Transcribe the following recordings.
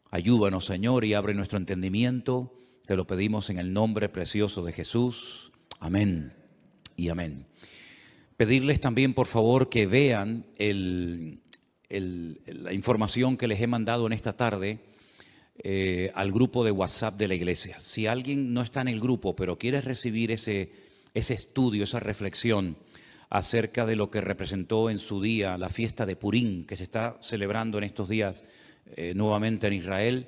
Ayúdanos, Señor, y abre nuestro entendimiento. Te lo pedimos en el nombre precioso de Jesús. Amén y amén. Pedirles también, por favor, que vean la información que les he mandado en esta tarde al grupo de WhatsApp de la iglesia. Si alguien no está en el grupo, pero quiere recibir ese estudio, esa reflexión acerca de lo que representó en su día la fiesta de Purim, que se está celebrando en estos días nuevamente en Israel.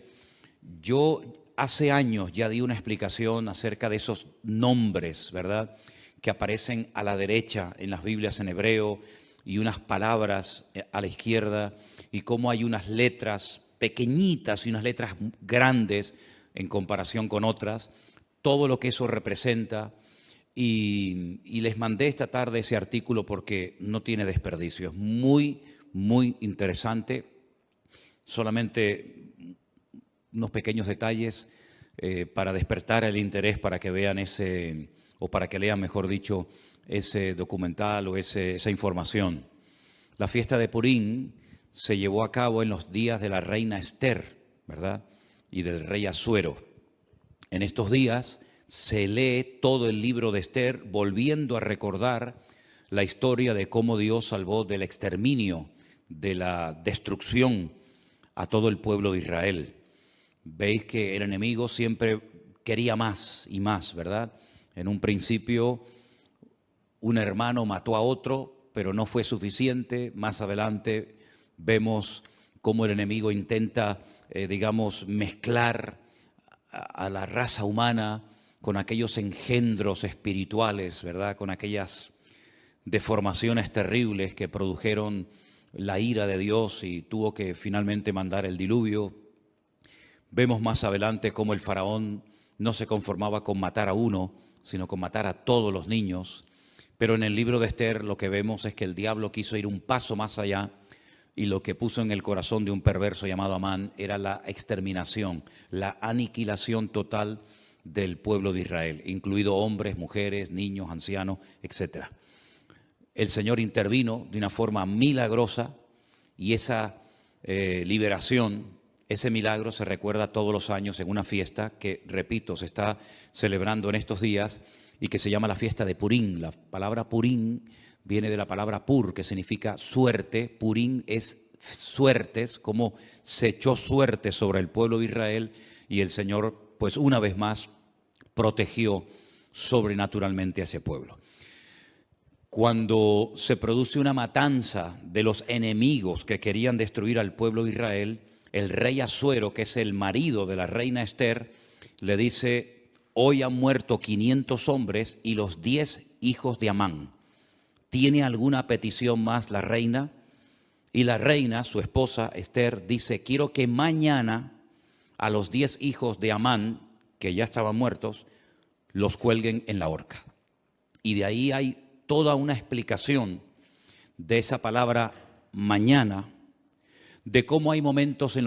Yo hace años ya di una explicación acerca de esos nombres, ¿verdad?, que aparecen a la derecha en las Biblias en hebreo y unas palabras a la izquierda, y cómo hay unas letras pequeñitas y unas letras grandes en comparación con otras, todo lo que eso representa. Y les mandé esta tarde ese artículo porque no tiene desperdicio, es muy, muy interesante. Solamente unos pequeños detalles para despertar el interés, para que vean o para que lean, mejor dicho, ese documental o esa información. La fiesta de Purim se llevó a cabo en los días de la reina Esther, ¿verdad?, y del rey Asuero. En estos días se lee todo el libro de Esther, volviendo a recordar la historia de cómo Dios salvó del exterminio, de la destrucción a todo el pueblo de Israel. Veis que el enemigo siempre quería más y más, ¿verdad? En un principio, un hermano mató a otro, pero no fue suficiente. Más adelante vemos cómo el enemigo intenta, mezclar a la raza humana con aquellos engendros espirituales, ¿verdad?, con aquellas deformaciones terribles que produjeron la ira de Dios y tuvo que finalmente mandar el diluvio. Vemos más adelante cómo el faraón no se conformaba con matar a uno, sino con matar a todos los niños. Pero en el libro de Esther lo que vemos es que el diablo quiso ir un paso más allá, y lo que puso en el corazón de un perverso llamado Amán era la exterminación, la aniquilación total del pueblo de Israel, incluido hombres, mujeres, niños, ancianos, etc. El Señor intervino de una forma milagrosa, y esa liberación, ese milagro se recuerda todos los años en una fiesta que, repito, se está celebrando en estos días y que se llama la fiesta de Purim. La palabra Purim viene de la palabra pur, que significa suerte. Purim es suertes, como se echó suerte sobre el pueblo de Israel, y el Señor, pues una vez más, protegió sobrenaturalmente a ese pueblo. Cuando se produce una matanza de los enemigos que querían destruir al pueblo de Israel, el rey Asuero, que es el marido de la reina Esther, le dice: hoy han muerto 500 hombres y los 10 hijos de Amán. ¿Tiene alguna petición más la reina? Y la reina, su esposa Esther, dice: quiero que mañana a los 10 hijos de Amán, que ya estaban muertos, los cuelguen en la horca. Y de ahí hay toda una explicación de esa palabra mañana, de cómo hay momentos en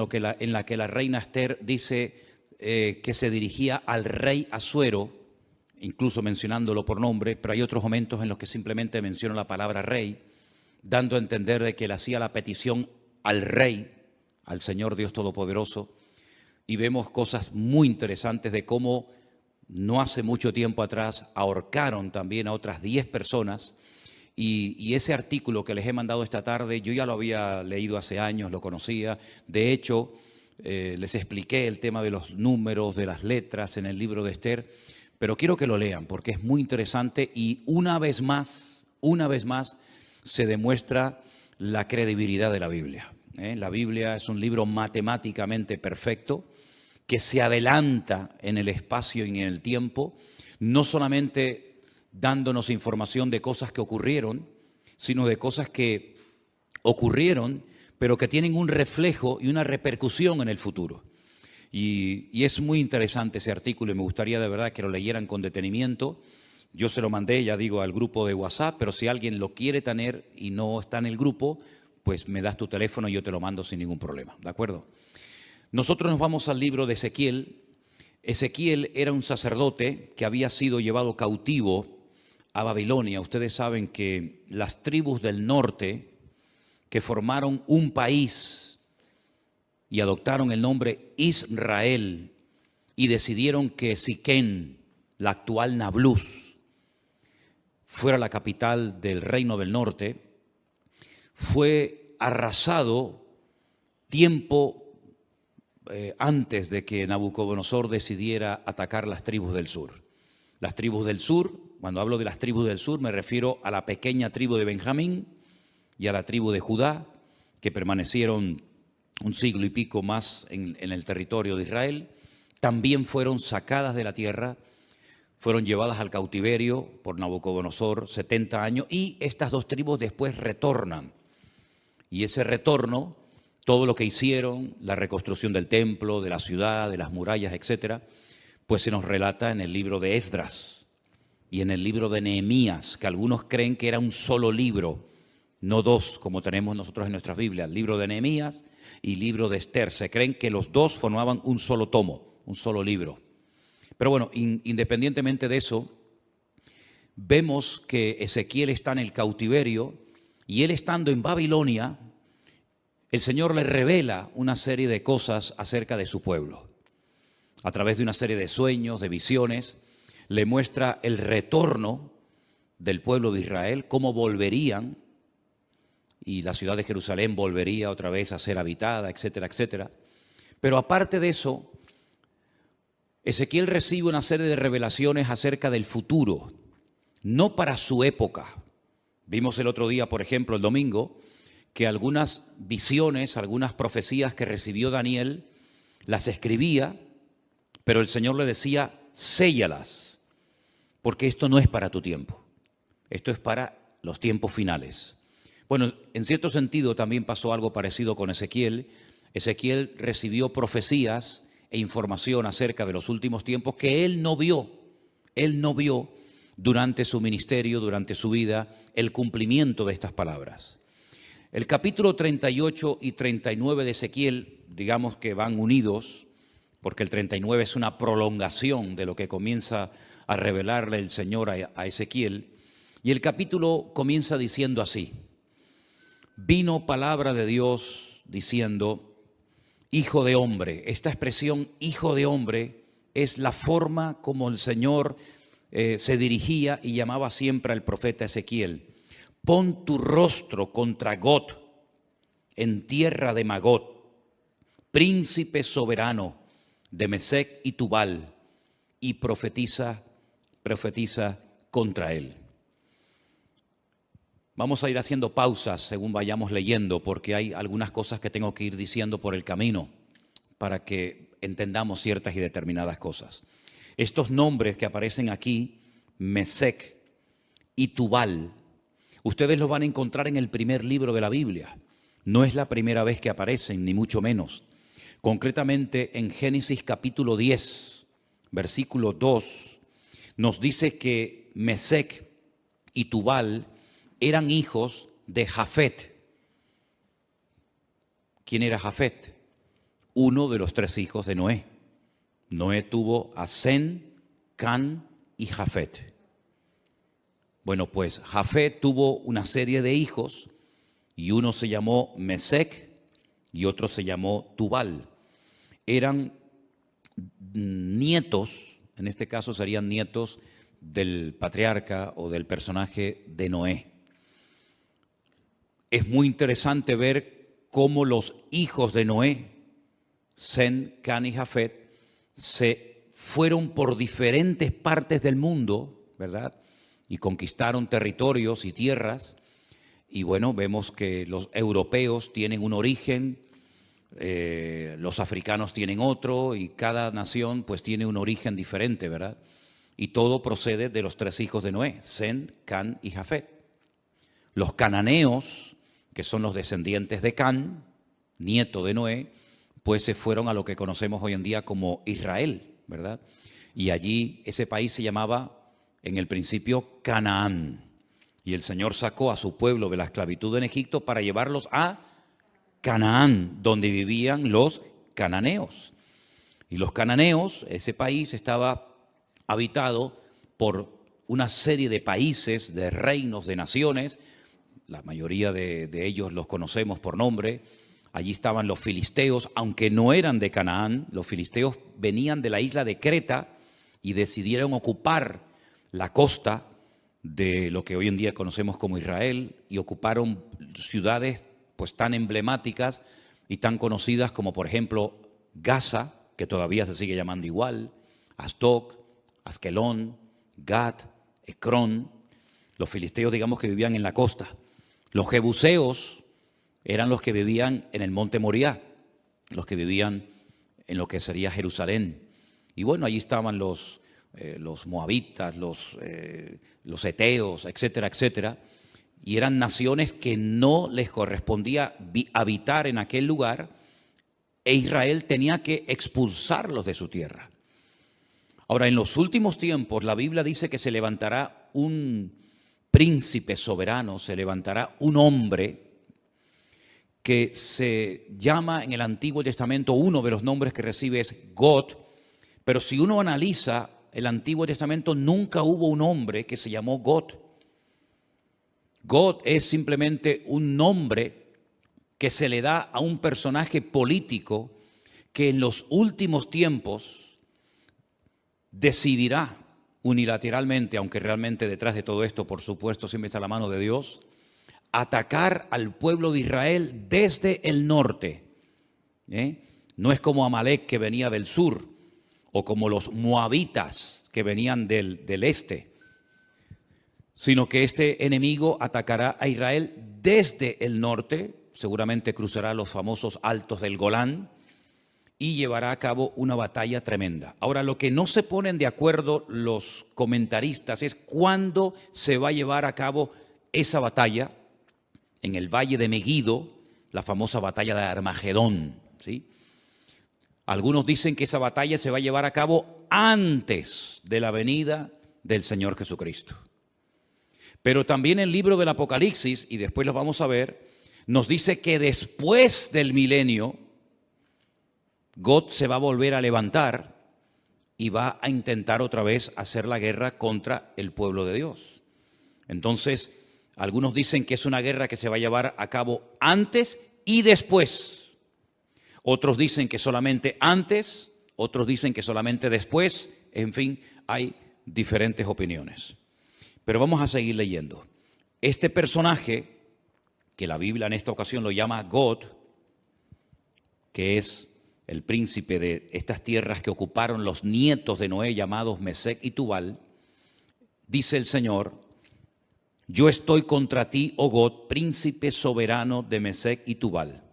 la que la reina Esther dice que se dirigía al rey Asuero, incluso mencionándolo por nombre, pero hay otros momentos en los que simplemente menciona la palabra rey, dando a entender de que le hacía la petición al rey, al Señor Dios Todopoderoso. Y vemos cosas muy interesantes de cómo no hace mucho tiempo atrás ahorcaron también a otras 10 personas. Y ese artículo que les he mandado esta tarde, yo ya lo había leído hace años, lo conocía. De hecho, les expliqué el tema de los números, de las letras en el libro de Esther, pero quiero que lo lean porque es muy interesante, y una vez más se demuestra la credibilidad de la Biblia. La Biblia es un libro matemáticamente perfecto, que se adelanta en el espacio y en el tiempo, no solamente dándonos información de cosas que ocurrieron, sino de cosas que ocurrieron, pero que tienen un reflejo y una repercusión en el futuro. Y es muy interesante ese artículo, y me gustaría de verdad que lo leyeran con detenimiento. Yo se lo mandé, ya digo, al grupo de WhatsApp, pero si alguien lo quiere tener y no está en el grupo, pues me das tu teléfono y yo te lo mando sin ningún problema, ¿de acuerdo? Nosotros nos vamos al libro de Ezequiel. Ezequiel era un sacerdote que había sido llevado cautivo a Babilonia. Ustedes saben que las tribus del norte, que formaron un país y adoptaron el nombre Israel y decidieron que Siquén, la actual Nablus, fuera la capital del Reino del Norte, fue arrasado tiempo antes de que Nabucodonosor decidiera atacar las tribus del sur. Las tribus del sur, cuando hablo de las tribus del sur, me refiero a la pequeña tribu de Benjamín y a la tribu de Judá, que permanecieron un siglo y pico más en el territorio de Israel. También fueron sacadas de la tierra, fueron llevadas al cautiverio por Nabucodonosor 70 años, y estas dos tribus después retornan. Y ese retorno, todo lo que hicieron, la reconstrucción del templo, de la ciudad, de las murallas, etcétera, pues se nos relata en el libro de Esdras y en el libro de Nehemías, que algunos creen que era un solo libro, no dos como tenemos nosotros en nuestras Biblias, el libro de Nehemías y el libro de Esther. Se creen que los dos formaban un solo tomo, un solo libro. Pero bueno, independientemente de eso, vemos que Ezequiel está en el cautiverio y él, estando en Babilonia, el Señor le revela una serie de cosas acerca de su pueblo. A través de una serie de sueños, de visiones, le muestra el retorno del pueblo de Israel, cómo volverían, y la ciudad de Jerusalén volvería otra vez a ser habitada, etcétera, etcétera. Pero aparte de eso, Ezequiel recibe una serie de revelaciones acerca del futuro, no para su época. Vimos el otro día, por ejemplo, el domingo, que algunas visiones, algunas profecías que recibió Daniel, las escribía, pero el Señor le decía, séllalas, porque esto no es para tu tiempo, esto es para los tiempos finales. Bueno, en cierto sentido también pasó algo parecido con Ezequiel. Ezequiel recibió profecías e información acerca de los últimos tiempos que él no vio durante su ministerio, durante su vida, el cumplimiento de estas palabras. El capítulo 38 y 39 de Ezequiel, digamos que van unidos, porque el 39 es una prolongación de lo que comienza a revelarle el Señor a Ezequiel. Y el capítulo comienza diciendo así: vino palabra de Dios diciendo, hijo de hombre. Esta expresión, hijo de hombre, es la forma como el Señor se dirigía y llamaba siempre al profeta Ezequiel. Pon tu rostro contra Gog, en tierra de Magog, príncipe soberano de Mesec y Tubal, y profetiza contra él. Vamos a ir haciendo pausas según vayamos leyendo, porque hay algunas cosas que tengo que ir diciendo por el camino para que entendamos ciertas y determinadas cosas. Estos nombres que aparecen aquí, Mesec y Tubal, ustedes los van a encontrar en el primer libro de la Biblia. No es la primera vez que aparecen, ni mucho menos. Concretamente en Génesis capítulo 10, versículo 2, nos dice que Mesec y Tubal eran hijos de Jafet. ¿Quién era Jafet? Uno de los tres hijos de Noé. Noé tuvo a Sem, Can y Jafet. Bueno, pues Jafet tuvo una serie de hijos y uno se llamó Mesec y otro se llamó Tubal. Eran nietos, en este caso serían nietos del patriarca o del personaje de Noé. Es muy interesante ver cómo los hijos de Noé, Sem, Can y Jafet, se fueron por diferentes partes del mundo, ¿verdad? Y conquistaron territorios y tierras. Y bueno, vemos que los europeos tienen un origen, los africanos tienen otro, y cada nación pues tiene un origen diferente, ¿verdad? Y todo procede de los tres hijos de Noé, Sem, Can y Jafet. Los cananeos, que son los descendientes de Can, nieto de Noé, pues se fueron a lo que conocemos hoy en día como Israel, ¿verdad? Y allí ese país se llamaba en el principio Canaán. Y el Señor sacó a su pueblo de la esclavitud en Egipto para llevarlos a Canaán, donde vivían los cananeos. Y los cananeos, ese país estaba habitado por una serie de países, de reinos, de naciones. La mayoría de ellos los conocemos por nombre. Allí estaban los filisteos, aunque no eran de Canaán. Los filisteos venían de la isla de Creta y decidieron ocupar la costa de lo que hoy en día conocemos como Israel, y ocuparon ciudades pues tan emblemáticas y tan conocidas como, por ejemplo, Gaza, que todavía se sigue llamando igual, Asdod, Askelón, Gat, Ecrón. Los filisteos, digamos, que vivían en la costa. Los jebuseos eran los que vivían en el monte Moriah, los que vivían en lo que sería Jerusalén. Y bueno, allí estaban los moabitas, los eteos, etcétera, etcétera. Y eran naciones que no les correspondía habitar en aquel lugar, e Israel tenía que expulsarlos de su tierra. Ahora, en los últimos tiempos, la Biblia dice que se levantará un príncipe soberano, se levantará un hombre que se llama en el Antiguo Testamento, uno de los nombres que recibe es God, pero si uno analiza el Antiguo Testamento, nunca hubo un hombre que se llamó God. God es simplemente un nombre que se le da a un personaje político que en los últimos tiempos decidirá unilateralmente, aunque realmente detrás de todo esto, por supuesto, siempre está la mano de Dios, atacar al pueblo de Israel desde el norte. No es como Amalek, que venía del sur, o como los moabitas, que venían del este, sino que este enemigo atacará a Israel desde el norte, seguramente cruzará los famosos altos del Golán y llevará a cabo una batalla tremenda. Ahora, lo que no se ponen de acuerdo los comentaristas es cuándo se va a llevar a cabo esa batalla en el valle de Meguido, la famosa batalla de Armagedón, ¿sí? Algunos dicen que esa batalla se va a llevar a cabo antes de la venida del Señor Jesucristo. Pero también el libro del Apocalipsis, y después lo vamos a ver, nos dice que después del milenio, God se va a volver a levantar y va a intentar otra vez hacer la guerra contra el pueblo de Dios. Entonces, algunos dicen que es una guerra que se va a llevar a cabo antes y después. Otros dicen que solamente antes, otros dicen que solamente después. En fin, hay diferentes opiniones. Pero vamos a seguir leyendo. Este personaje, que la Biblia en esta ocasión lo llama God, que es el príncipe de estas tierras que ocuparon los nietos de Noé, llamados Mesec y Tubal, dice el Señor: yo estoy contra ti, oh God, príncipe soberano de Mesec y Tubal.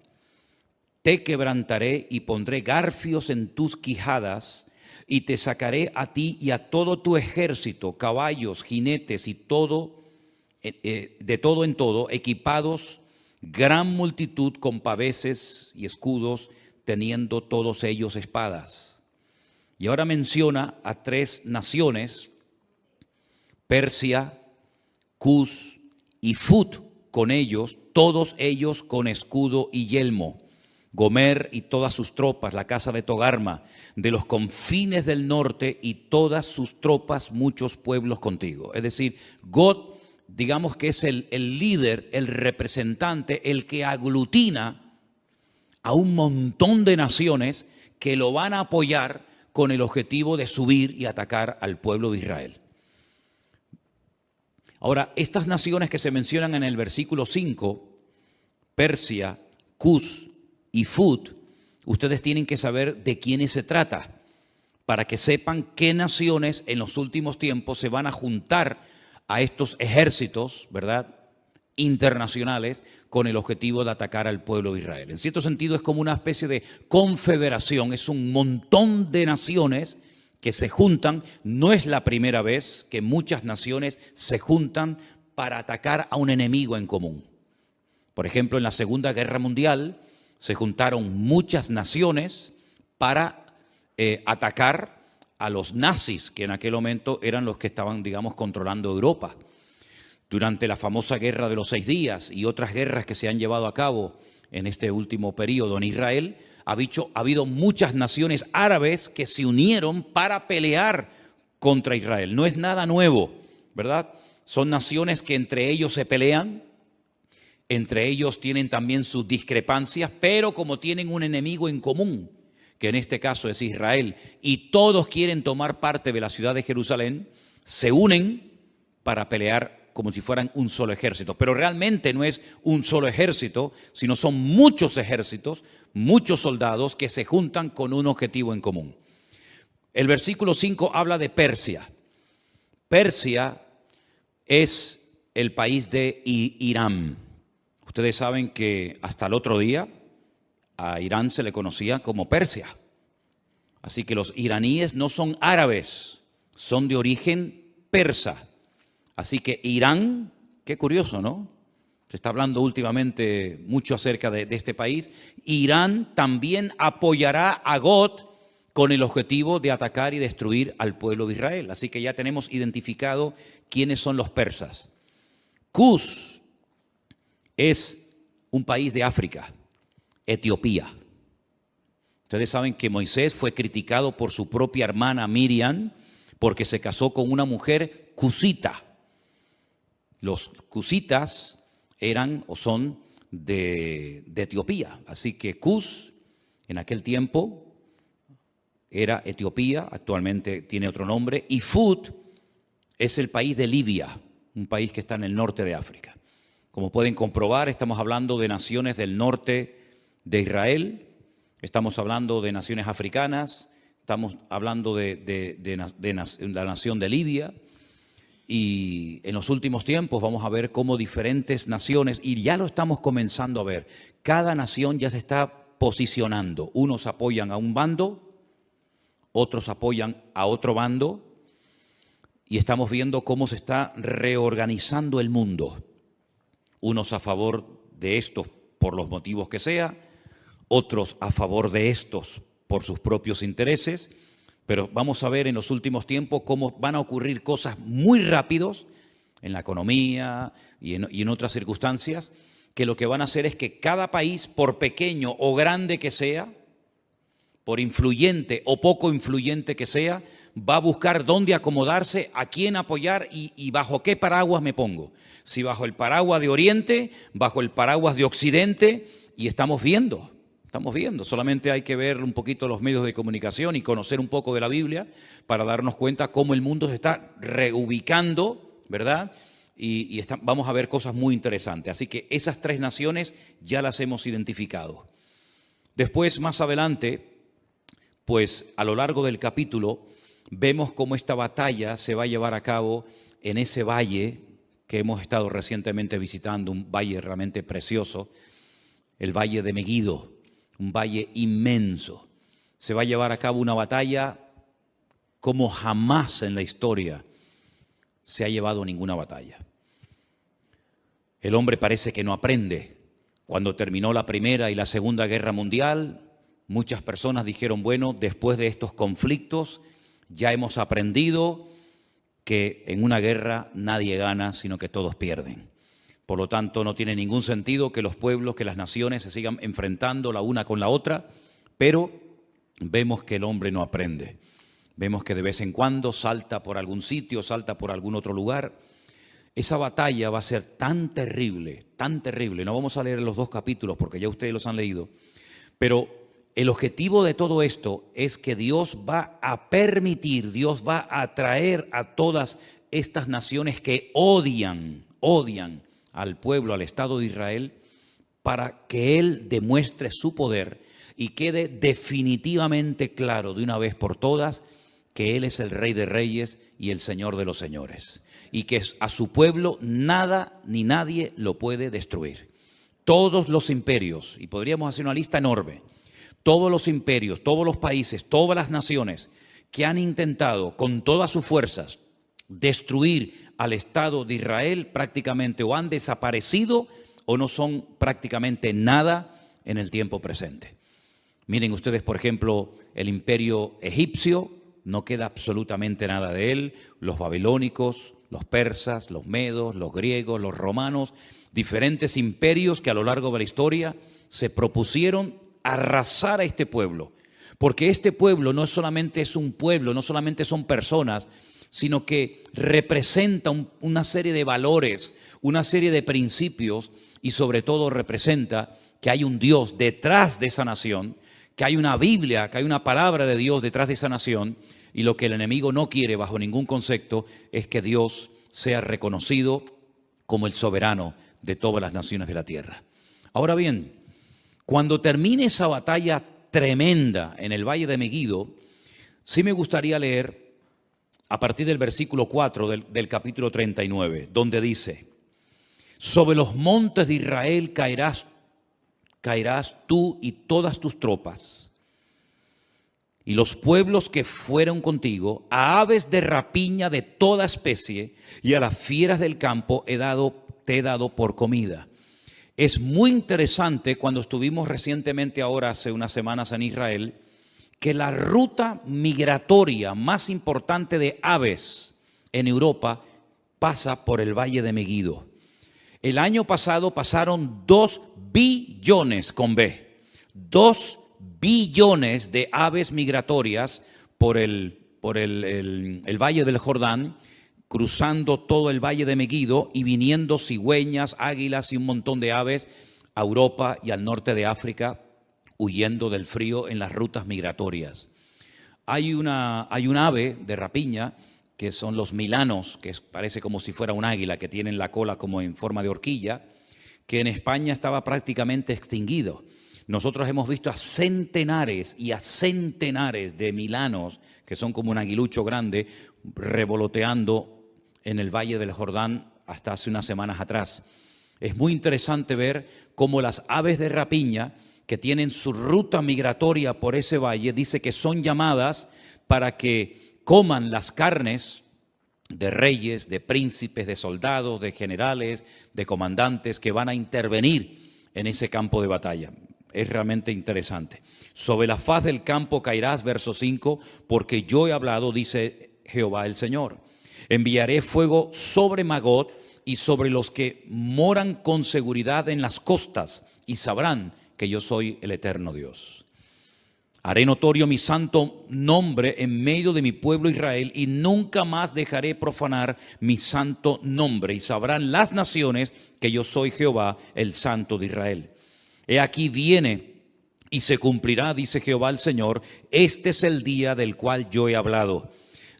Te quebrantaré y pondré garfios en tus quijadas, y te sacaré a ti y a todo tu ejército, caballos, jinetes y todo, de todo en todo, equipados, gran multitud con paveses y escudos, teniendo todos ellos espadas. Y ahora menciona a tres naciones: Persia, Cus y Fut, con ellos, todos ellos con escudo y yelmo. Gomer y todas sus tropas, la casa de Togarma, de los confines del norte y todas sus tropas, muchos pueblos contigo. Es decir, God, digamos que es el líder, el representante, el que aglutina a un montón de naciones que lo van a apoyar con el objetivo de subir y atacar al pueblo de Israel. Ahora, estas naciones que se mencionan en el versículo 5, Persia, Cus y Fut, ustedes tienen que saber de quiénes se trata, para que sepan qué naciones en los últimos tiempos se van a juntar a estos ejércitos, ¿verdad?, internacionales, con el objetivo de atacar al pueblo de Israel. En cierto sentido es como una especie de confederación, es un montón de naciones que se juntan. No es la primera vez que muchas naciones se juntan para atacar a un enemigo en común. Por ejemplo, en la Segunda Guerra Mundial se juntaron muchas naciones para atacar a los nazis, que en aquel momento eran los que estaban, digamos, controlando Europa. Durante la famosa Guerra de los 6 días y otras guerras que se han llevado a cabo en este último periodo en Israel, ha habido muchas naciones árabes que se unieron para pelear contra Israel. No es nada nuevo, ¿verdad? Son naciones que entre ellos se pelean Entre ellos tienen también sus discrepancias, pero como tienen un enemigo en común, que en este caso es Israel, y todos quieren tomar parte de la ciudad de Jerusalén, se unen para pelear como si fueran un solo ejército. Pero realmente no es un solo ejército, sino son muchos ejércitos, muchos soldados que se juntan con un objetivo en común. El versículo 5 habla de Persia. Persia es el país de Irán. Ustedes saben que hasta el otro día a Irán se le conocía como Persia. Así que los iraníes no son árabes, son de origen persa. Así que Irán, qué curioso, ¿no? Se está hablando últimamente mucho acerca de este país. Irán también apoyará a Gog con el objetivo de atacar y destruir al pueblo de Israel. Así que ya tenemos identificado quiénes son los persas. Cus es un país de África, Etiopía. Ustedes saben que Moisés fue criticado por su propia hermana Miriam porque se casó con una mujer cusita. Los cusitas eran o son de Etiopía. Así que Cus en aquel tiempo era Etiopía, actualmente tiene otro nombre, y Fud es el país de Libia, un país que está en el norte de África. Como pueden comprobar, estamos hablando de naciones del norte de Israel, estamos hablando de naciones africanas, estamos hablando de la nación de Libia, y en los últimos tiempos vamos a ver cómo diferentes naciones, y ya lo estamos comenzando a ver, cada nación ya se está posicionando. Unos apoyan a un bando, otros apoyan a otro bando, y estamos viendo cómo se está reorganizando el mundo. Unos a favor de estos por los motivos que sea, otros a favor de estos por sus propios intereses, pero vamos a ver en los últimos tiempos cómo van a ocurrir cosas muy rápidos en la economía y en otras circunstancias, que lo que van a hacer es que cada país, por pequeño o grande que sea, por influyente o poco influyente que sea, va a buscar dónde acomodarse, a quién apoyar y bajo qué paraguas me pongo. Si bajo el paraguas de Oriente, bajo el paraguas de Occidente, y estamos viendo. Solamente hay que ver un poquito los medios de comunicación y conocer un poco de la Biblia para darnos cuenta cómo el mundo se está reubicando, ¿verdad? Y vamos a ver cosas muy interesantes. Así que esas tres naciones ya las hemos identificado. Después, más adelante, pues a lo largo del capítulo vemos cómo esta batalla se va a llevar a cabo en ese valle que hemos estado recientemente visitando, un valle realmente precioso, el valle de Megiddo, un valle inmenso. Se va a llevar a cabo una batalla como jamás en la historia se ha llevado ninguna batalla. El hombre parece que no aprende. Cuando terminó la Primera y la Segunda Guerra Mundial, muchas personas dijeron, bueno, después de estos conflictos ya hemos aprendido que en una guerra nadie gana, sino que todos pierden. Por lo tanto, no tiene ningún sentido que los pueblos, que las naciones se sigan enfrentando la una con la otra, pero vemos que el hombre no aprende. Vemos que de vez en cuando salta por algún sitio, salta por algún otro lugar. Esa batalla va a ser tan terrible, tan terrible. No vamos a leer los dos capítulos porque ya ustedes los han leído, pero el objetivo de todo esto es que Dios va a permitir, Dios va a atraer a todas estas naciones que odian al pueblo, al Estado de Israel, para que Él demuestre su poder y quede definitivamente claro de una vez por todas que Él es el Rey de Reyes y el Señor de los Señores, y que a su pueblo nada ni nadie lo puede destruir. Todos los imperios, y podríamos hacer una lista enorme, todos los imperios, todos los países, todas las naciones que han intentado con todas sus fuerzas destruir al Estado de Israel prácticamente o han desaparecido o no son prácticamente nada en el tiempo presente. Miren ustedes, por ejemplo, el imperio egipcio, no queda absolutamente nada de él, los babilónicos, los persas, los medos, los griegos, los romanos, diferentes imperios que a lo largo de la historia se propusieron arrasar a este pueblo, porque este pueblo no solamente es un pueblo, no solamente son personas, sino que representa una serie de valores, una serie de principios y sobre todo representa que hay un Dios detrás de esa nación, que hay una Biblia, que hay una palabra de Dios detrás de esa nación, y lo que el enemigo no quiere bajo ningún concepto es que Dios sea reconocido como el soberano de todas las naciones de la tierra. Ahora bien, cuando termine esa batalla tremenda en el Valle de Megiddo, sí me gustaría leer a partir del versículo 4 del capítulo 39, donde dice: sobre los montes de Israel caerás tú y todas tus tropas, y los pueblos que fueron contigo, a aves de rapiña de toda especie, y a las fieras del campo te he dado por comida. Es muy interesante cuando estuvimos recientemente ahora, hace unas semanas en Israel, que la ruta migratoria más importante de aves en Europa pasa por el Valle de Megiddo. El año pasado pasaron 2 billones con B, 2 billones de aves migratorias por el Valle del Jordán, cruzando todo el Valle de Megiddo y viniendo cigüeñas, águilas y un montón de aves a Europa y al norte de África, huyendo del frío en las rutas migratorias. Hay un ave de rapiña que son los milanos, que parece como si fuera un águila, que tienen la cola como en forma de horquilla, que en España estaba prácticamente extinguido. Nosotros hemos visto a centenares y a centenares de milanos, que son como un aguilucho grande, revoloteando en el Valle del Jordán hasta hace unas semanas atrás. Es muy interesante ver cómo las aves de rapiña, que tienen su ruta migratoria por ese valle, dice que son llamadas para que coman las carnes de reyes, de príncipes, de soldados, de generales, de comandantes que van a intervenir en ese campo de batalla. Es realmente interesante. Sobre la faz del campo caerás, verso 5, porque yo he hablado, dice Jehová el Señor. Enviaré fuego sobre Magog y sobre los que moran con seguridad en las costas, y sabrán que yo soy el eterno Dios. Haré notorio mi santo nombre en medio de mi pueblo Israel, y nunca más dejaré profanar mi santo nombre, y sabrán las naciones que yo soy Jehová, el Santo de Israel. He aquí viene y se cumplirá, dice Jehová el Señor, este es el día del cual yo he hablado.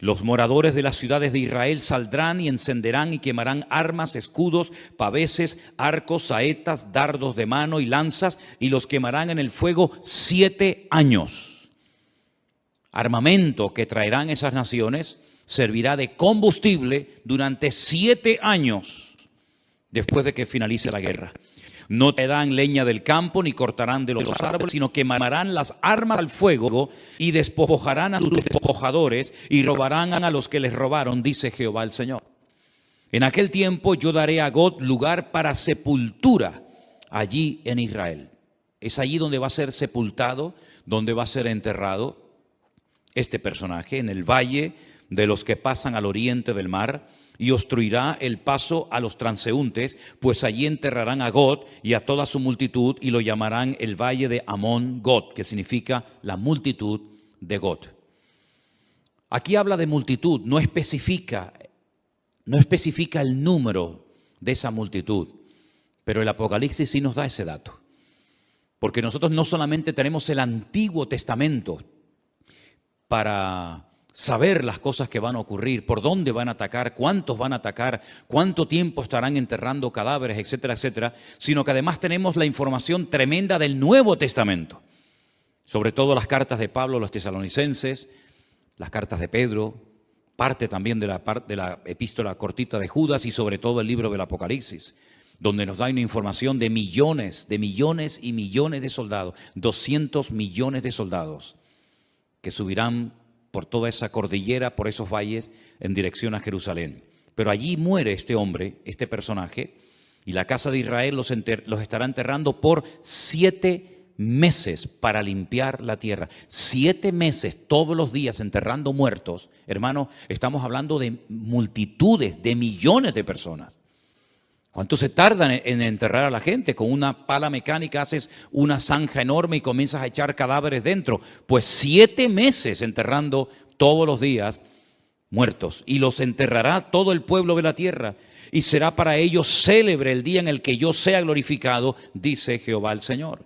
Los moradores de las ciudades de Israel saldrán y encenderán y quemarán armas, escudos, paveses, arcos, saetas, dardos de mano y lanzas, y los quemarán en el fuego 7 años. Armamento que traerán esas naciones servirá de combustible durante 7 años después de que finalice la guerra. No traerán leña del campo ni cortarán de los árboles, sino quemarán las armas al fuego y despojarán a sus despojadores y robarán a los que les robaron, dice Jehová el Señor. En aquel tiempo yo daré a Gog lugar para sepultura allí en Israel. Es allí donde va a ser sepultado, donde va a ser enterrado este personaje, en el valle de los que pasan al oriente del mar, y obstruirá el paso a los transeúntes, pues allí enterrarán a Gog y a toda su multitud, y lo llamarán el valle de Amón Gog, que significa la multitud de Gog. Aquí habla de multitud, no especifica el número de esa multitud, pero el Apocalipsis sí nos da ese dato. Porque nosotros no solamente tenemos el Antiguo Testamento para saber las cosas que van a ocurrir, por dónde van a atacar, cuántos van a atacar, cuánto tiempo estarán enterrando cadáveres, etcétera, etcétera, sino que además tenemos la información tremenda del Nuevo Testamento, sobre todo las cartas de Pablo a los tesalonicenses, las cartas de Pedro, parte también de la epístola cortita de Judas, y sobre todo el libro del Apocalipsis, donde nos da una información de millones y millones de soldados, 200 millones de soldados que subirán por toda esa cordillera, por esos valles, en dirección a Jerusalén. Pero allí muere este hombre, este personaje, y la casa de Israel los estará enterrando por 7 meses para limpiar la tierra. 7 meses, todos los días enterrando muertos. Hermano, estamos hablando de multitudes, de millones de personas. ¿Cuánto se tardan en enterrar a la gente? Con una pala mecánica haces una zanja enorme y comienzas a echar cadáveres dentro. Pues 7 meses enterrando todos los días muertos. Y los enterrará todo el pueblo de la tierra. y será para ellos célebre el día en el que yo sea glorificado, dice Jehová el Señor.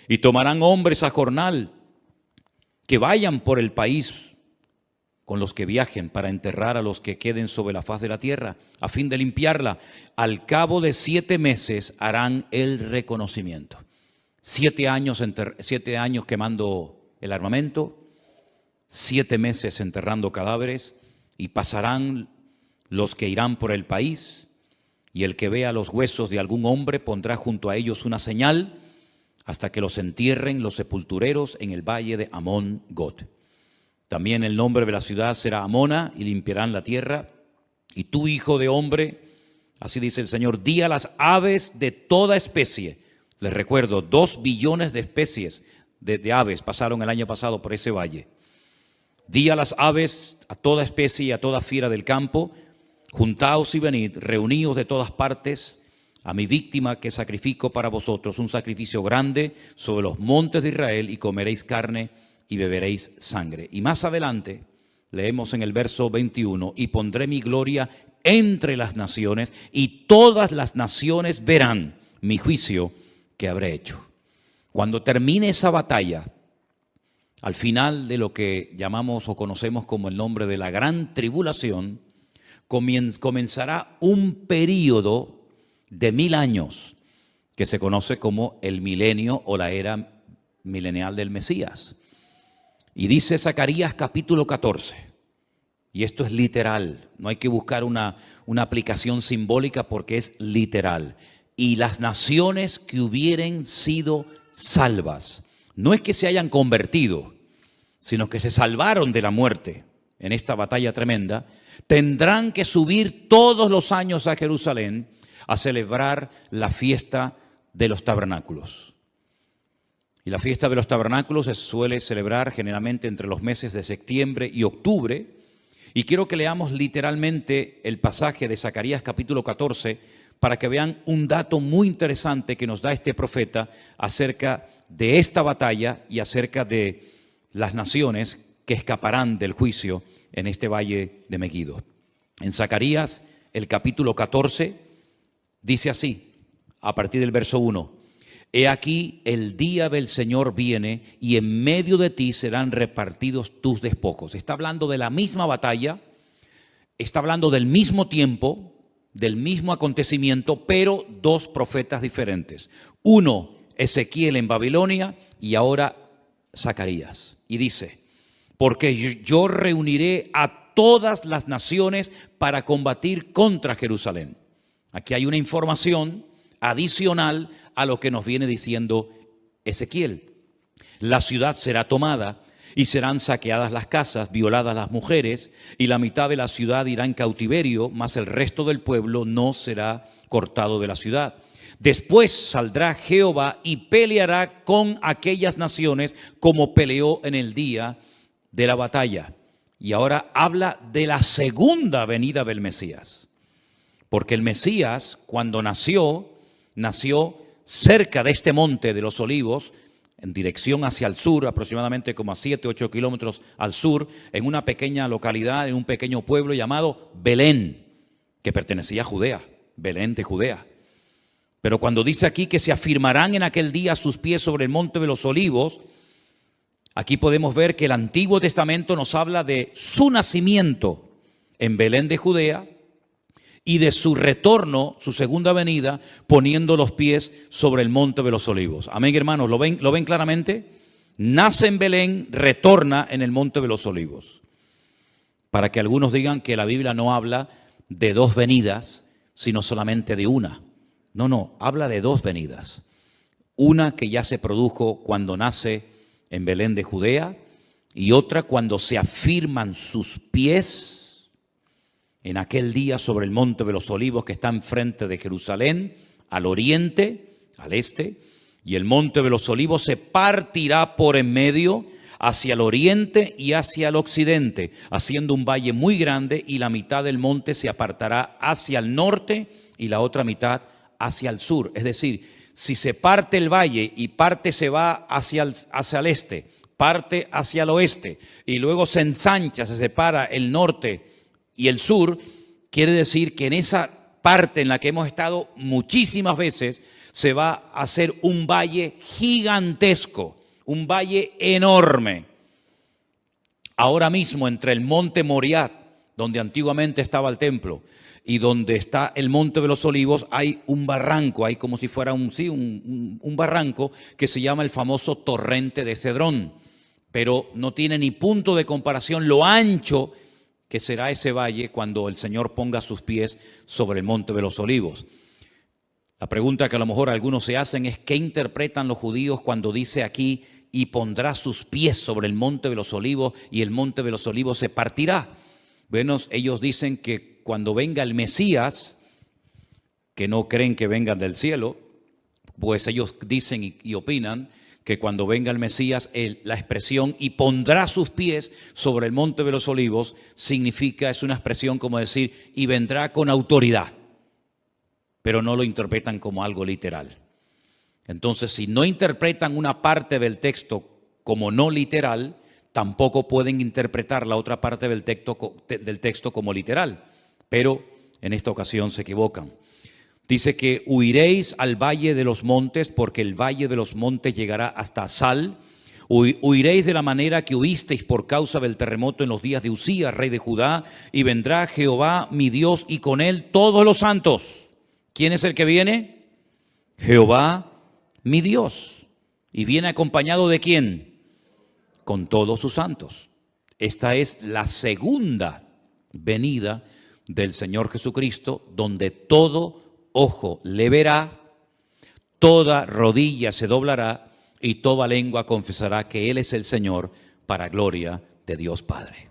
Y tomarán hombres a jornal que vayan por el país con los que viajen para enterrar a los que queden sobre la faz de la tierra, a fin de limpiarla. Al cabo de 7 meses harán el reconocimiento. 7 años quemando el armamento, 7 meses enterrando cadáveres, y pasarán los que irán por el país, y el que vea los huesos de algún hombre pondrá junto a ellos una señal, hasta que los entierren los sepultureros en el valle de Amón-Gad. También el nombre de la ciudad será Amona, y limpiarán la tierra. Y tú, hijo de hombre, así dice el Señor, di a las aves de toda especie. Les recuerdo, 2 billones de especies de aves pasaron el año pasado por ese valle. Di a las aves, a toda especie y a toda fiera del campo, juntaos y venid, reuníos de todas partes, a mi víctima que sacrifico para vosotros, un sacrificio grande sobre los montes de Israel, y comeréis carne y beberéis sangre. Y más adelante leemos en el verso 21, y pondré mi gloria entre las naciones, y todas las naciones verán mi juicio que habré hecho. Cuando termine esa batalla, al final de lo que llamamos o conocemos como el nombre de la gran tribulación, comenzará un período de 1000 años que se conoce como el milenio o la era milenial del Mesías. Y dice Zacarías capítulo 14, y esto es literal, no hay que buscar una aplicación simbólica porque es literal. Y las naciones que hubieren sido salvas, no es que se hayan convertido, sino que se salvaron de la muerte en esta batalla tremenda, tendrán que subir todos los años a Jerusalén a celebrar la fiesta de los tabernáculos. Y la fiesta de los tabernáculos se suele celebrar generalmente entre los meses de septiembre y octubre. Y quiero que leamos literalmente el pasaje de Zacarías capítulo 14 para que vean un dato muy interesante que nos da este profeta acerca de esta batalla y acerca de las naciones que escaparán del juicio en este valle de Megiddo. En Zacarías, el capítulo 14, dice así, a partir del verso 1. He aquí el día del Señor viene, y en medio de ti serán repartidos tus despojos. Está hablando de la misma batalla, está hablando del mismo tiempo, del mismo acontecimiento, pero 2 profetas diferentes. Uno, Ezequiel en Babilonia, y ahora Zacarías. Y dice, porque yo reuniré a todas las naciones para combatir contra Jerusalén. Aquí hay una información adicional a lo que nos viene diciendo Ezequiel. La ciudad será tomada y serán saqueadas las casas, violadas las mujeres, y la mitad de la ciudad irá en cautiverio, mas el resto del pueblo no será cortado de la ciudad. Después saldrá Jehová y peleará con aquellas naciones como peleó en el día de la batalla. Y ahora habla de la segunda venida del Mesías. Porque el Mesías, cuando nació cerca de este monte de los Olivos, en dirección hacia el sur, aproximadamente como a 7-8 kilómetros al sur, en una pequeña localidad, en un pequeño pueblo llamado Belén, que pertenecía a Judea, Belén de Judea. Pero cuando dice aquí que se afirmarán en aquel día sus pies sobre el monte de los Olivos, aquí podemos ver que el Antiguo Testamento nos habla de su nacimiento en Belén de Judea y de su retorno, su segunda venida, poniendo los pies sobre el monte de los Olivos. Amén, hermanos, ¿lo ven claramente? Nace en Belén, retorna en el monte de los Olivos. Para que algunos digan que la Biblia no habla de 2 venidas, sino solamente de una. No, habla de 2 venidas. Una que ya se produjo cuando nace en Belén de Judea, y otra cuando se afirman sus pies en aquel día sobre el monte de los Olivos que está enfrente de Jerusalén, al oriente, al este, y el monte de los Olivos se partirá por en medio hacia el oriente y hacia el occidente, haciendo un valle muy grande, y la mitad del monte se apartará hacia el norte y la otra mitad hacia el sur. Es decir, si se parte el valle y parte se va hacia el este, parte hacia el oeste y luego se ensancha, se separa el norte y el sur, quiere decir que en esa parte en la que hemos estado muchísimas veces, se va a hacer un valle gigantesco, un valle enorme. Ahora mismo entre el monte Moriah, donde antiguamente estaba el templo, y donde está el monte de los Olivos, hay un barranco, hay como si fuera un barranco que se llama el famoso torrente de Cedrón, pero no tiene ni punto de comparación lo ancho que será ese valle cuando el Señor ponga sus pies sobre el monte de los Olivos. La pregunta que a lo mejor algunos se hacen es: ¿qué interpretan los judíos cuando dice aquí y pondrá sus pies sobre el monte de los Olivos y el monte de los Olivos se partirá? Bueno, ellos dicen que cuando venga el Mesías, que no creen que vengan del cielo, pues ellos dicen y opinan que cuando venga el Mesías, la expresión "y pondrá sus pies sobre el monte de los Olivos" significa, es una expresión como decir, y vendrá con autoridad, pero no lo interpretan como algo literal. Entonces, si no interpretan una parte del texto como no literal, tampoco pueden interpretar la otra parte del texto como literal, pero en esta ocasión se equivocan. Dice que huiréis al valle de los montes, porque el valle de los montes llegará hasta Sal. Huiréis de la manera que huisteis por causa del terremoto en los días de Usías, rey de Judá, y vendrá Jehová mi Dios y con él todos los santos. ¿Quién es el que viene? Jehová mi Dios. ¿Y viene acompañado de quién? Con todos sus santos. Esta es la segunda venida del Señor Jesucristo, donde todo ojo le verá, toda rodilla se doblará y toda lengua confesará que Él es el Señor, para gloria de Dios Padre.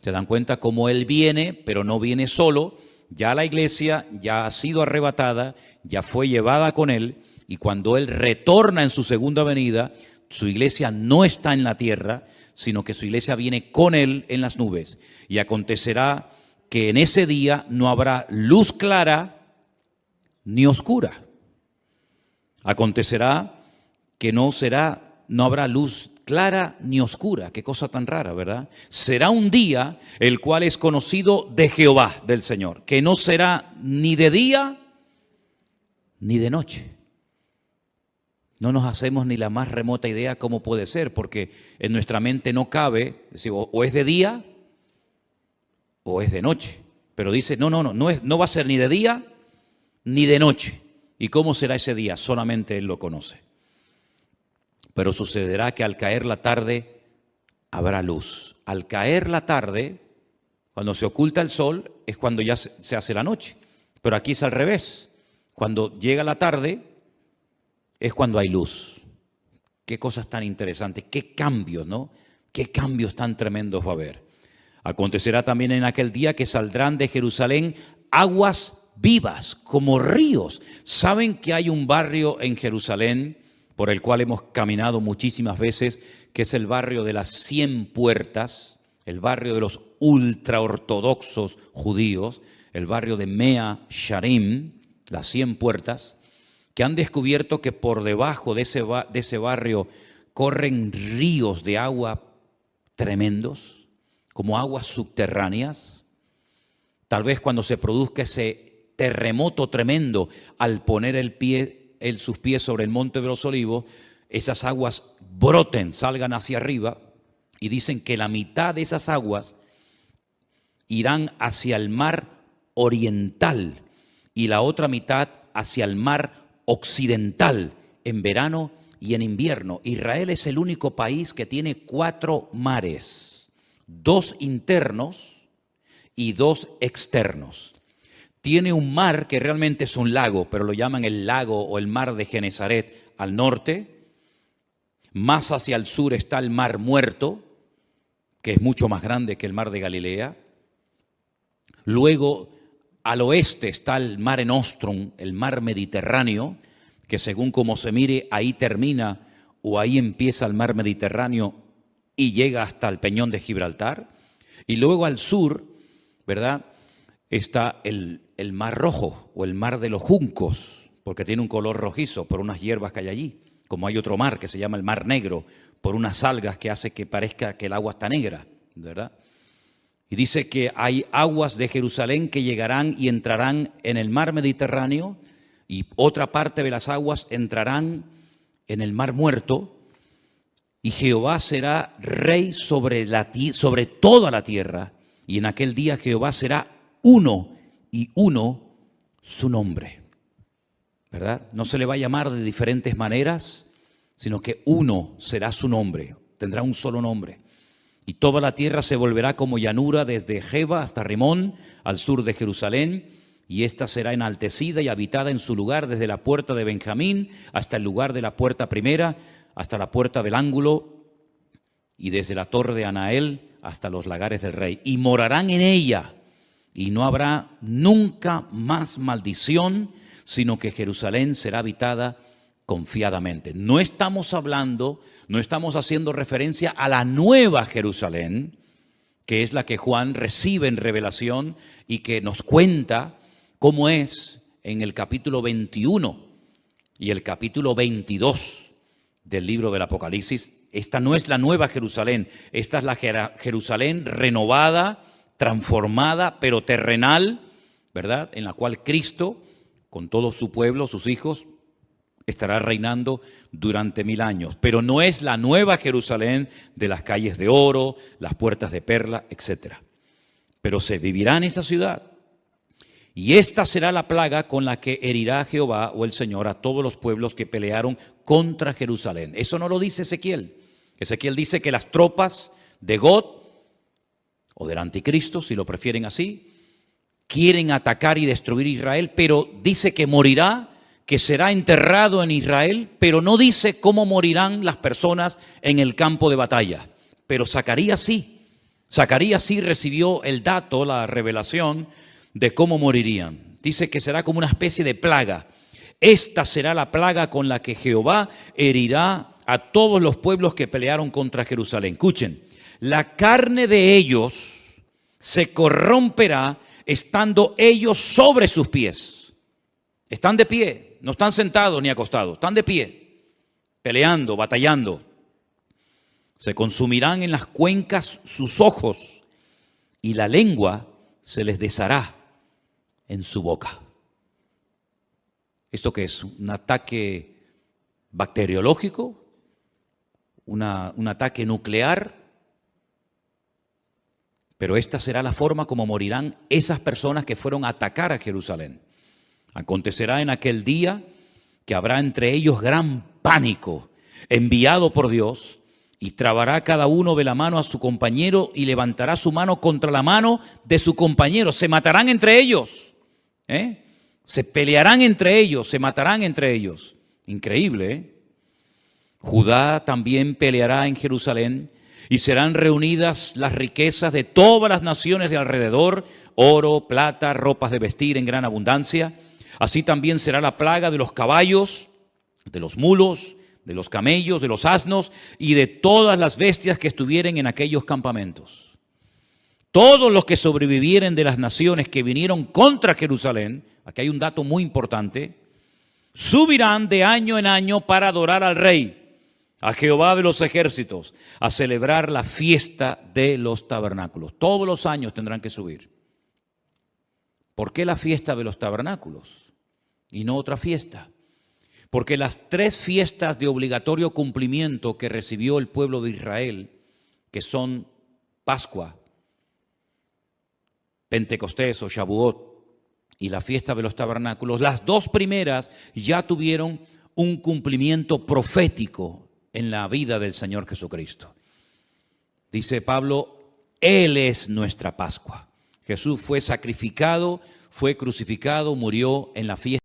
¿Se dan cuenta cómo Él viene, pero no viene solo? Ya la iglesia ya ha sido arrebatada, ya fue llevada con Él, y cuando Él retorna en su segunda venida, su iglesia no está en la tierra, sino que su iglesia viene con Él en las nubes. Y acontecerá que en ese día no habrá luz clara ni oscura. Acontecerá que no habrá luz clara ni oscura. Qué cosa tan rara, ¿verdad? Será un día el cual es conocido de Jehová, del Señor, que no será ni de día ni de noche. No nos hacemos ni la más remota idea cómo puede ser, porque en nuestra mente no cabe decir, o es de día o es de noche. Pero dice, no va a ser ni de día ni de noche. ¿Y cómo será ese día? Solamente Él lo conoce. Pero sucederá que al caer la tarde habrá luz. Al caer la tarde, cuando se oculta el sol, es cuando ya se hace la noche. Pero aquí es al revés. Cuando llega la tarde, es cuando hay luz. Qué cosas tan interesantes, qué cambios, ¿no? Qué cambios tan tremendos va a haber. Acontecerá también en aquel día que saldrán de Jerusalén aguas vivas como ríos. ¿Saben que hay un barrio en Jerusalén por el cual hemos caminado muchísimas veces, que es el barrio de las 100 puertas, el barrio de los ultraortodoxos judíos, el barrio de Mea Sharim, las 100 puertas, que han descubierto que por debajo de ese barrio corren ríos de agua tremendos, como aguas subterráneas? Tal vez cuando se produzca ese terremoto tremendo, al poner sus pies sobre el monte de los Olivos, esas aguas broten, salgan hacia arriba, y dicen que la mitad de esas aguas irán hacia el mar oriental y la otra mitad hacia el mar occidental, en verano y en invierno. Israel es el único país que tiene 4 mares, 2 internos y 2 externos. Tiene un mar que realmente es un lago, pero lo llaman el lago o el mar de Genesaret al norte. Más hacia el sur está el mar Muerto, que es mucho más grande que el mar de Galilea. Luego, al oeste está el Mare Nostrum, el mar Mediterráneo, que según como se mire, ahí termina o ahí empieza el mar Mediterráneo y llega hasta el Peñón de Gibraltar. Y luego al sur, ¿verdad?, está el Mar Rojo o el Mar de los Juncos, porque tiene un color rojizo por unas hierbas que hay allí. Como hay otro mar que se llama el Mar Negro, por unas algas que hace que parezca que el agua está negra, ¿verdad? Y dice que hay aguas de Jerusalén que llegarán y entrarán en el mar Mediterráneo, y otra parte de las aguas entrarán en el mar Muerto, y Jehová será rey sobre toda la tierra, y en aquel día Jehová será uno, y uno su nombre. ¿Verdad? No se le va a llamar de diferentes maneras, sino que uno será su nombre, tendrá un solo nombre. Y toda la tierra se volverá como llanura desde Jeba hasta Rimón, al sur de Jerusalén, y ésta será enaltecida y habitada en su lugar desde la puerta de Benjamín hasta el lugar de la puerta primera, hasta la puerta del ángulo, y desde la torre de Anael hasta los lagares del rey. Y morarán en ella, y no habrá nunca más maldición, sino que Jerusalén será habitada confiadamente. No estamos haciendo referencia a la nueva Jerusalén, que es la que Juan recibe en revelación y que nos cuenta cómo es en el capítulo 21 y el capítulo 22 del libro del Apocalipsis. Esta no es la nueva Jerusalén, esta es la Jerusalén renovada, transformada, pero terrenal, ¿verdad? En la cual Cristo, con todo su pueblo, sus hijos, estará reinando durante 1000 años. Pero no es la nueva Jerusalén de las calles de oro, las puertas de perla, etc. Pero se vivirá en esa ciudad. Y esta será la plaga con la que herirá Jehová o el Señor a todos los pueblos que pelearon contra Jerusalén. Eso no lo dice Ezequiel. Ezequiel dice que las tropas de Gog, o del anticristo, si lo prefieren así, quieren atacar y destruir Israel, pero dice que morirá, que será enterrado en Israel, pero no dice cómo morirán las personas en el campo de batalla. Pero Zacarías sí recibió el dato, la revelación de cómo morirían. Dice que será como una especie de plaga. Esta será la plaga con la que Jehová herirá a todos los pueblos que pelearon contra Jerusalén. Escuchen, la carne de ellos se corromperá estando ellos sobre sus pies. Están de pie, no están sentados ni acostados, están de pie, peleando, batallando. Se consumirán en las cuencas sus ojos y la lengua se les deshará en su boca. ¿Esto qué es? ¿Un ataque bacteriológico? ¿Un ataque nuclear? Pero esta será la forma como morirán esas personas que fueron a atacar a Jerusalén. Acontecerá en aquel día que habrá entre ellos gran pánico enviado por Dios, y trabará cada uno de la mano a su compañero y levantará su mano contra la mano de su compañero. Se matarán entre ellos, se pelearán entre ellos, se matarán entre ellos. Increíble, ¿eh? Judá también peleará en Jerusalén, y serán reunidas las riquezas de todas las naciones de alrededor, oro, plata, ropas de vestir en gran abundancia. Así también será la plaga de los caballos, de los mulos, de los camellos, de los asnos y de todas las bestias que estuvieren en aquellos campamentos. Todos los que sobrevivieren de las naciones que vinieron contra Jerusalén, aquí hay un dato muy importante, subirán de año en año para adorar al Rey, a Jehová de los ejércitos, a celebrar la fiesta de los tabernáculos. Todos los años tendrán que subir. ¿Por qué la fiesta de los tabernáculos y no otra fiesta? Porque las 3 fiestas de obligatorio cumplimiento que recibió el pueblo de Israel, que son Pascua, Pentecostés o Shavuot y la fiesta de los tabernáculos, las 2 primeras ya tuvieron un cumplimiento profético en la vida del Señor Jesucristo. Dice Pablo, Él es nuestra Pascua. Jesús fue sacrificado, fue crucificado, murió en la fiesta